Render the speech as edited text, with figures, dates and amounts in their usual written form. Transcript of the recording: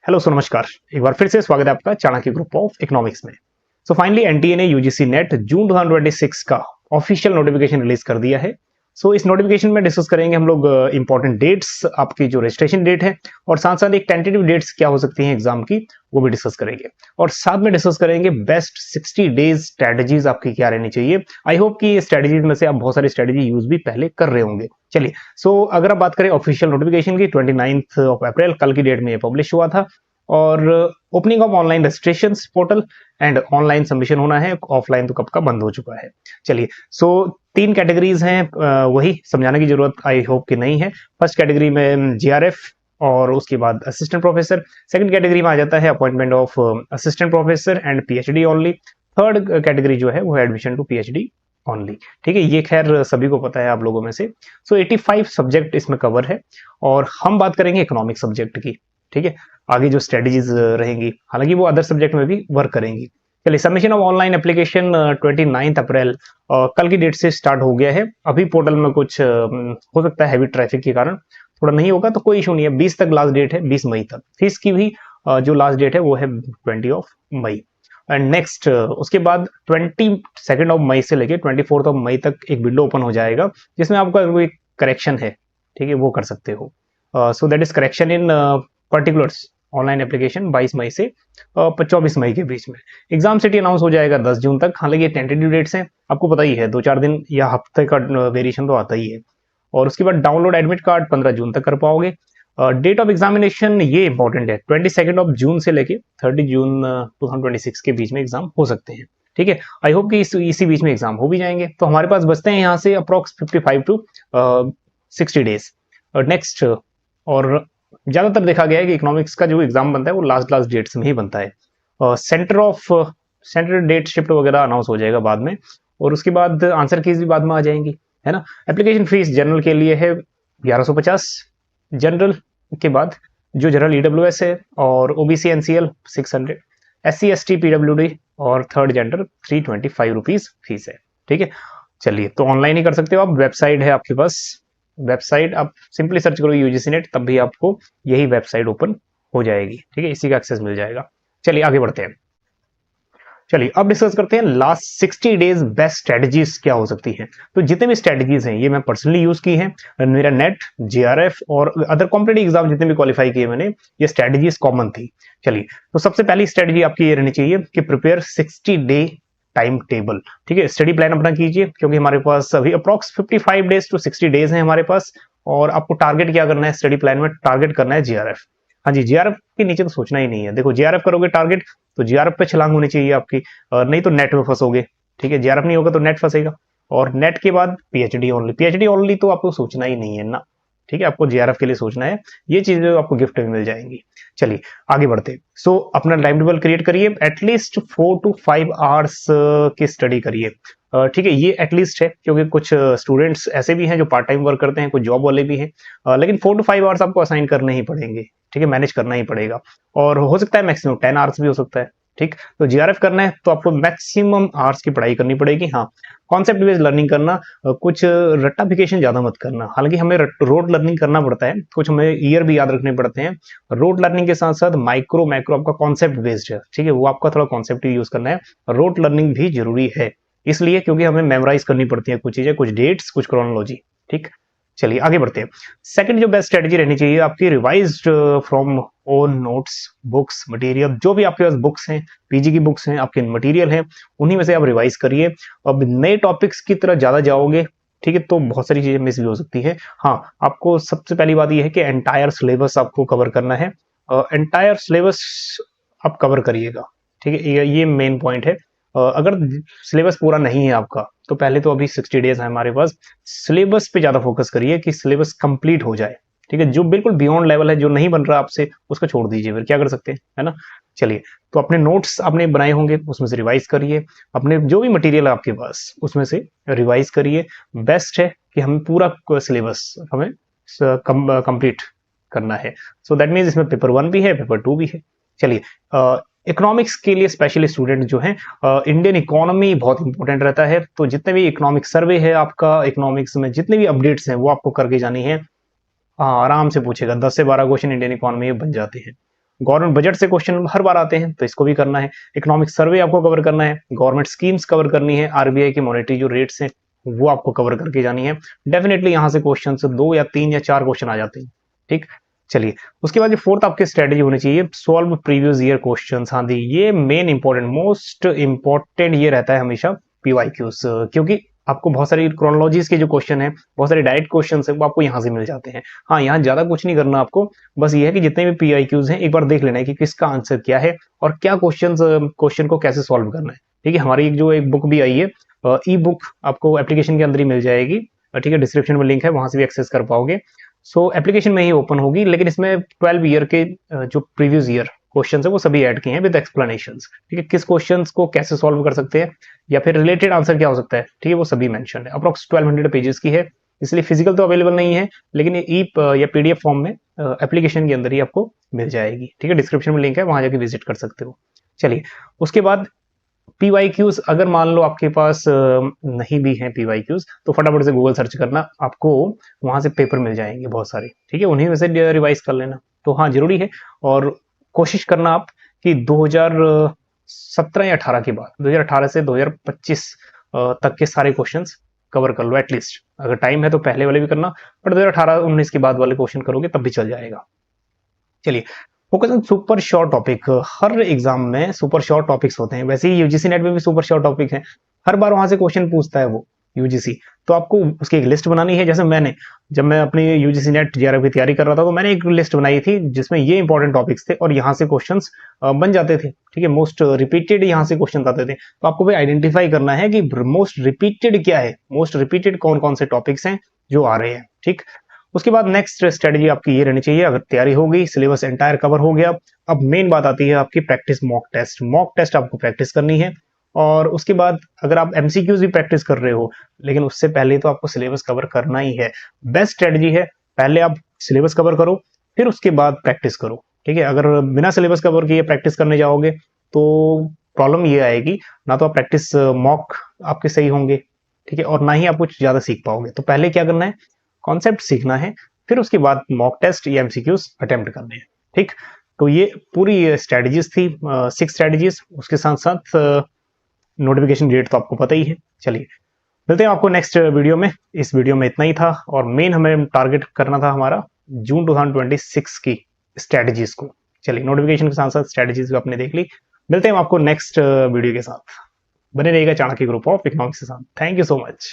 Hello सो नमस्कार। एक बार फिर से स्वागत है आपका चाणक्य ग्रुप ऑफ इकोनॉमिक्स में। सो फाइनली एनटीए ने यूजीसी नेट जून 2026 का ऑफिशियल नोटिफिकेशन रिलीज कर दिया है। सो इस नोटिफिकेशन में डिस्कस करेंगे हम लोग इंपॉर्टेंट डेट्स, आपकी जो रजिस्ट्रेशन डेट है, और साथ साथ एक टेंटेटिव डेट्स क्या हो सकती हैं एग्जाम की, वो भी डिस्कस करेंगे। और साथ में डिस्कस करेंगे बेस्ट 60 डेज स्ट्रेटजीज आपकी क्या रहनी चाहिए। आई होप कि ये स्ट्रेटजीज में से आप बहुत सारी स्ट्रेटजी यूज भी पहले कर रहे होंगे। चलिए, सो अगर आप बात करें ऑफिशियल नोटिफिकेशन की, 29 ऑफ अप्रैल कल की डेट में ये पब्लिश हुआ था। और opening of online registration portal and online submission होना है, ऑफलाइन तो कब का बंद हो चुका है। चलिए, सो 3 कैटेगरीज हैं, वही समझाने की जरूरत आई होप कि नहीं है। फर्स्ट कैटेगरी में जीआरएफ और उसके बाद असिस्टेंट प्रोफेसर। सेकंड कैटेगरी में आ जाता है appointment of assistant professor and PhD only. Third category जो है वो है एडमिशन टू पीएचडी ओनली। ठीक है, ये खैर सभी को पता है आप लोगों में से। सो 85 सब्जेक्ट इसमें कवर है और हम बात करेंगे इकोनॉमिक सब्जेक्ट की। ठीक है, आगे जो स्ट्रेटजीज रहेंगी, हालांकि वो अदर सब्जेक्ट में भी वर्क करेंगी। चलिए, सबमिशन ऑफ ऑनलाइन एप्लीकेशन 29 अप्रैल कल की डेट से स्टार्ट हो गया है। अभी पोर्टल में कुछ हो सकता है हैवी ट्रैफिक के कारण थोड़ा नहीं होगा, तो कोई इशू नहीं है। 20 तक लास्ट डेट है, 20 मई तक। फीस की भी जो लास्ट डेट है वो है 20 ऑफ मई। एंड नेक्स्ट उसके बाद 22 ऑफ मई से लेके 24 ऑफ मई तक एक विंडो ओपन हो जाएगा जिसमें आपका कोई करेक्शन है, ठीक है, वो कर सकते हो। So that is correction in particulars online application 22 मई से 24 मई के बीच में। एग्जाम सिटी अनाउंस हो जाएगा 10 जून तक। हालांकि ये टेंटेटिव डेट्स हैं, आपको पता ही है, 2-4 दिन या हफ्ते का वेरिएशन तो आता ही है। और उसके बाद डाउनलोड एडमिट कार्ड 15 जून तक कर पाओगे। डेट ऑफ एग्जामिनेशन ये इंपॉर्टेंट है, 22 ऑफ जून से लेके 30 जून 2026 के बीच में एग्जाम हो सकते हैं। ठीक है, आई होप कि इसी बीच में एग्जाम हो भी जाएंगे। तो हमारे पास बचते हैं यहाँ से अप्रोक्स 55 टू 60 डेज। नेक्स्ट, और ज्यादातर देखा गया है कि इकोनॉमिक्स का जो एग्जाम बनता है वो लास्ट डेट्स में ही बनता है। सेंटर डेट शिफ्ट वगैरह अनाउंस हो जाएगा बाद में, और उसके बाद आंसर कीज भी बाद में आ जाएंगी, है ना। एप्लीकेशन फीस जनरल के लिए है 1150, जनरल के बाद जो जनरल ईडब्ल्यूएस है और OBC NCL 600, SC ST PWD और थर्ड जेंडर 325 रुपीज फीस है। ठीक है, चलिए, तो ऑनलाइन ही कर सकते हो आप। वेबसाइट है आपके पास, वेबसाइट आप सिंपली सर्च करो यूजीसी नेट, तब भी आपको यही वेबसाइट ओपन हो जाएगी। ठीक है, इसी का एक्सेस मिल जाएगा। चलिए आगे बढ़ते हैं। चलिए अब डिस्कस करते हैं लास्ट 60 डेज बेस्ट स्ट्रेटजीज क्या हो सकती हैं। तो जितने भी स्ट्रेटजीज हैं ये मैं पर्सनली यूज की हैं। मेरा नेट, जीआरएफ और अदर कॉम्पिटिटिव एग्जाम जितने भी क्वालिफाई किए मैंने, ये स्ट्रेटजीज कॉमन थी। चलिए, तो सबसे पहली स्ट्रेटजी आपकी ये रहनी चाहिए कि प्रिपेयर 60 डे टाइम टेबल। ठीक है, स्टडी प्लान अपना कीजिए, क्योंकि हमारे पास अभी अप्रॉक्स 55 डेज टू 60 डेज हैं हमारे पास। और आपको टारगेट क्या करना है स्टडी प्लान में? टारगेट करना है जीआरएफ। हाँ जी, जीआरएफ के नीचे तो सोचना ही नहीं है। देखो, जीआरएफ करोगे टारगेट तो जीआरएफ पे छलांग होनी चाहिए आपकी, नहीं तो नेट में फंसोगे। ठीक है, जीआरएफ नहीं होगा तो नेट फंसेगा, और नेट के बाद पीएचडी ओनली। पीएचडी ओनली तो आपको सोचना ही नहीं है ना। ठीक है, आपको जीआरएफ के लिए सोचना है। ये चीजें आपको गिफ्ट में मिल जाएंगी। चलिए आगे बढ़ते। सो अपना टाइम टेबल क्रिएट करिए, एटलीस्ट 4 to 5 आवर्स की स्टडी करिए। ठीक है, ये एटलीस्ट है, क्योंकि कुछ स्टूडेंट्स ऐसे भी हैं जो पार्ट टाइम वर्क करते हैं, कुछ जॉब वाले भी हैं, लेकिन 4 to 5 आवर्स आपको असाइन करने ही पड़ेंगे। ठीक है, मैनेज करना ही पड़ेगा, और हो सकता है मैक्सिमम 10 आवर्स भी हो सकता है। ठीक, तो जीआरएफ करना है तो आपको मैक्सिमम आवर्स की पढ़ाई करनी पड़ेगी। हाँ, कॉन्सेप्ट बेस्ड लर्निंग करना, कुछ रट्टाफिकेशन ज्यादा मत करना। हालांकि हमें रोड लर्निंग करना पड़ता है, कुछ हमें ईयर भी याद रखने पड़ते हैं। रोड लर्निंग के साथ साथ माइक्रो मैक्रो आपका कॉन्सेप्ट बेस्ड है। ठीक है, वो आपका थोड़ा कॉन्सेप्ट यूज करना है। रोड लर्निंग भी जरूरी है, इसलिए क्योंकि हमें मेमोराइज करनी पड़ती है कुछ चीजें, कुछ डेट्स, कुछ क्रोनोलॉजी। ठीक, चलिए आगे बढ़ते हैं। सेकंड जो बेस्ट स्ट्रेटजी रहनी चाहिए आपकी, revised from own notes, books, material. जो भी आपके पास बुक्स हैं, पीजी की बुक्स हैं, आपके मटेरियल हैं, उन्हीं में से आप रिवाइज करिए। अब नए टॉपिक्स की तरह ज्यादा जाओगे, ठीक है, तो बहुत सारी चीजें मिस भी हो सकती है। हाँ, आपको सबसे पहली बात यह है कि एंटायर सिलेबस आपको कवर करना है। एंटायर सिलेबस आप कवर करिएगा। ठीक है, ये मेन पॉइंट है। अगर सिलेबस पूरा नहीं है आपका, तो पहले तो अभी 60 डेज है हमारे पास, सिलेबस पे ज्यादा फोकस करिए कि सिलेबस कंप्लीट हो जाए। ठीक है, जो बिल्कुल बियॉन्ड लेवल है, जो नहीं बन रहा आपसे, उसको छोड़ दीजिए, फिर क्या कर सकते हैं, है ना। चलिए, तो अपने नोट्स आपने बनाए होंगे, उसमें से रिवाइज करिए। अपने जो भी मटेरियल है आपके पास, उसमें से रिवाइज करिए। बेस्ट है कि हम पूरा सिलेबस हमें कंप्लीट करना है। सो दैट मीन्स इसमें पेपर 1 भी है, पेपर 2 भी है। चलिए, इकोनॉमिक्स के लिए स्पेशली स्टूडेंट जो हैं, इंडियन इकोनॉमी बहुत इंपॉर्टेंट रहता है। तो जितने भी इकोनॉमिक सर्वे है आपका, इकोनॉमिक्स में जितने भी अपडेट्स हैं वो आपको करके जानी है। हाँ, आराम से पूछेगा, 10 से 12 क्वेश्चन इंडियन इकोनॉमी में बन जाते हैं। गवर्नमेंट बजट से क्वेश्चन हर बार आते हैं, तो इसको भी करना है। इकोनॉमिक सर्वे आपको कवर करना है, गवर्नमेंट स्कीम्स कवर करनी है, आरबीआई की मॉनेटरी जो रेट्स हैं वो आपको कवर करके जानी है। डेफिनेटली यहाँ से क्वेश्चन 2 या 3 या 4 क्वेश्चन आ जाते हैं। ठीक, चलिए उसके बाद जो फोर्थ आपकी स्ट्रेटेजी होनी चाहिए, सॉल्व प्रीवियस ईयर क्वेश्चंस। हाँ दी, ये मेन इंपॉर्टेंट, मोस्ट इंपॉर्टेंट ये रहता है हमेशा पीवाईक्यूज, क्योंकि आपको बहुत सारी क्रोनोलॉजीज के जो क्वेश्चन है, बहुत सारे डायरेक्ट क्वेश्चन है, वो आपको यहाँ से मिल जाते हैं। हाँ, यहाँ ज्यादा कुछ नहीं करना आपको, बस ये है कि जितने भी पीआईक्यूज हैं एक बार देख लेना है कि किसका आंसर क्या है और क्या क्वेश्चन को कैसे सॉल्व करना है। ठीक है, हमारी एक बुक भी आई है, ई बुक आपको एप्लीकेशन के अंदर ही मिल जाएगी। ठीक है, डिस्क्रिप्शन में लिंक है, वहां से भी एक्सेस कर पाओगे। सो एप्लीकेशन में ही ओपन होगी, लेकिन इसमें 12 ईयर के जो प्रीवियस ईयर क्वेश्चंस है वो सभी ऐड किए हैं विद एक्सप्लेनेशंस। ठीक है, किस क्वेश्चंस को कैसे सॉल्व कर सकते हैं या फिर रिलेटेड आंसर क्या हो सकता है, ठीक है, वो सभी मेंशन है। अप्रोक्स 1200 पेजेस की है, इसलिए फिजिकल तो अवेलेबल नहीं है, लेकिन ये ई या पीडीएफ फॉर्म में एप्लीकेशन के अंदर ही आपको मिल जाएगी। ठीक है, डिस्क्रिप्शन में लिंक है, वहां जाके विजिट कर सकते हो। चलिए उसके बाद पीवाईक्यूज, अगर मान लो आपके पास नहीं भी हैं पीवाईक्यूज, तो फटाफट से गूगल सर्च करना, आपको वहां से पेपर मिल जाएंगे बहुत सारे। ठीक है, उन्हीं में से रिवाइज कर लेना, तो हाँ जरूरी है। और कोशिश करना आप कि 2017 या 18 के बाद, 2018 से 2025 तक के सारे क्वेश्चंस कवर कर लो एटलीस्ट। अगर टाइम है तो पहले वाले भी करना, बट 2018-19 के बाद वाले क्वेश्चन करोगे तब भी चल जाएगा। चलिए focus on super short topic. Her exam में सुपर शॉर्ट टॉपिक्स होते हैं, वैसे ही यूजीसी नेट में भी सुपर शॉर्ट टॉपिक है, हर बार वहां से क्वेश्चन पूछता है वो यूजीसी। तो आपको उसकी एक लिस्ट बनानी है। जैसे मैंने, जब मैं अपनी यूजीसी नेट जेआरएफ की तैयारी कर रहा था, तो मैंने एक लिस्ट बनाई थी जिसमें ये इंपॉर्टेंट टॉपिक्स थे और यहाँ से क्वेश्चंस बन जाते थे। ठीक है, मोस्ट रिपीटेड यहाँ से क्वेश्चन आते थे। तो आपको भी आइडेंटिफाई करना है कि मोस्ट रिपीटेड क्या है, मोस्ट रिपीटेड कौन कौन से टॉपिक्स हैं जो आ रहे हैं। ठीक, उसके बाद नेक्स्ट स्ट्रेटजी आपकी ये रहनी चाहिए, अगर तैयारी हो गई, सिलेबस एंटायर कवर हो गया, अब मेन बात आती है आपकी practice mock test. Mock test आपको प्रैक्टिस करनी है, और उसके बाद अगर आप एमसीक्यूज भी प्रैक्टिस कर रहे हो, लेकिन उससे पहले तो आपको सिलेबस कवर करना ही है। बेस्ट स्ट्रेटजी है पहले आप सिलेबस कवर करो, फिर उसके बाद प्रैक्टिस करो। ठीक है, अगर बिना सिलेबस कवर किए प्रैक्टिस करने जाओगे तो प्रॉब्लम ये आएगी, ना तो आप प्रैक्टिस मॉक आपके सही होंगे, ठीक है, और ना ही आप कुछ ज्यादा सीख पाओगे। तो पहले क्या करना है, कॉन्सेप्ट सीखना है, फिर उसके बाद मॉक टेस्ट या एमसीक्यूज अटेम्प्ट करने हैं। ठीक, तो ये पूरी स्ट्रेटजीज थी, 6 स्ट्रेटजीज। उसके साथ साथ नोटिफिकेशन डेट तो आपको पता ही है। चलिए मिलते हैं आपको नेक्स्ट वीडियो में। इस वीडियो में इतना ही था, और मेन हमें टारगेट करना था हमारा जून 2026 की स्ट्रेटजीज को। चलिए नोटिफिकेशन के साथ साथ स्ट्रेटजीज भी आपने देख ली। मिलते हैं आपको नेक्स्ट वीडियो के साथ। बने रहिएगा चाणक्य ग्रुप ऑफ इकोनॉमिक्स के साथ। Thank you so much.